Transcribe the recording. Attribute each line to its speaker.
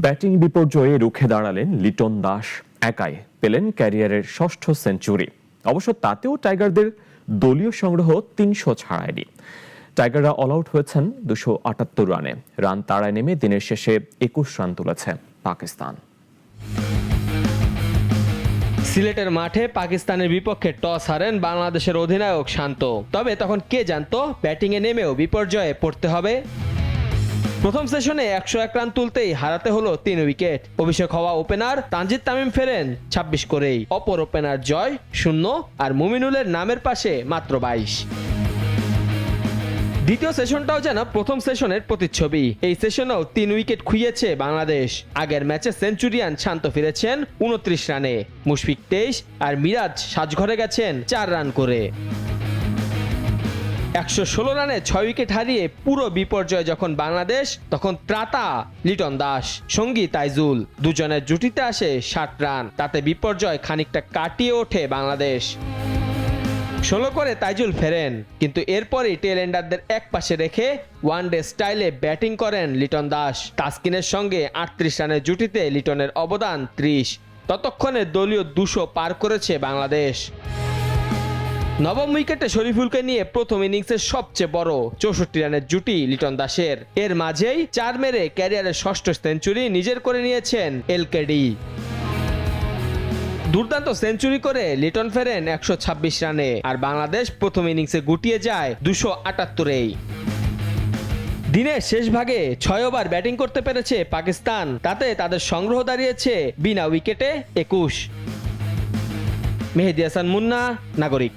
Speaker 1: Batting বিপর্যয়ে রুখে দাঁড়ালেন লিটন দাস। একাই পেলেন ক্যারিয়ারের ষষ্ঠ সেঞ্চুরি। অবশ্য তাতেও টাইগারদের দলীয় সংগ্রহ ৩০০ ছাড়ায়নি। টাইগাররা অল আউট হয়েছেন ২৭৮ রানে। রান তাড়ায় নেমে দিনের শেষে ২১ রান তুলেছে পাকিস্তান।
Speaker 2: সিলেটের মাঠে পাকিস্তানের বিপক্ষে টস হারেন বাংলাদেশের অধিনায়ক শান্ত। তবে তখন কে জানতো ব্যাটিংয়ে নেমেও বিপর্যয়ে পড়তে হবে। প্রথম সেশনে ১০১ রান তুলতেই হারাতে হলো ৩ উইকেট। অভিষেক হওয়া ওপেনার তানজিদ তামিম ফেরেন ২৬ করেই। অপর ওপেনার জয় ০ আর মুমিনুলের নামের পাশে মাত্র ২২। দ্বিতীয় সেশনটাও যেন প্রথম সেশনের প্রতিচ্ছবি। এই সেশনেও ৩ উইকেট খুইয়েছে বাংলাদেশ। আগের ম্যাচে সেঞ্চুরিয়ান শান্ত ফিরেছেন ২৯ রানে, মুশফিক ২৩ আর মিরাজ সাজঘরে গেছেন ৪ রান করে। ১১৬ রানে ৬ উইকেট হারিয়ে পুরো বিপর্যয় যখন বাংলাদেশ, তখন ত্রাতা লিটন দাস, সঙ্গী তাইজুল, দুজনের জুটিতে আসে ৬০ রান। তাতে বিপর্যয় খানিকটা কাটিয়ে ওঠে বাংলাদেশ। ১৬ করে তাইজুল ফেরেন, কিন্তু এরপরই টেল এন্ডারদের এক পাশে রেখে ওয়ানডে স্টাইলে ব্যাটিং করেন লিটন দাস। তাসকিনের সঙ্গে ৩৮ রানের জুটিতে লিটনের অবদান ৩০। ততক্ষণে দলীয় ২০০ পার করেছে বাংলাদেশ। নবম উইকেটে শরীফুলকে নিয়ে প্রথম ইনিংসের সবচেয়ে বড় ৬৪ রানের জুটি লিটন দাসের। এর মাঝেই ৪ মেরে ক্যারিয়ারের ষষ্ঠ সেঞ্চুরি নিজের করে নিয়েছেন এলকেডি। দুর্দান্ত সেঞ্চুরি করে লিটন ফেরেন ১২৬ রানে, আর বাংলাদেশ প্রথম ইনিংসে গুটিয়ে যায় ২৭৮-এই। দিনের শেষ ভাগে ৬ ওভার ব্যাটিং করতে পেরেছে পাকিস্তান। তাতে তাদের সংগ্রহ দাঁড়িয়েছে বিনা উইকেটে ২১। মেহেদী হাসান মুন্না, নাগরিক।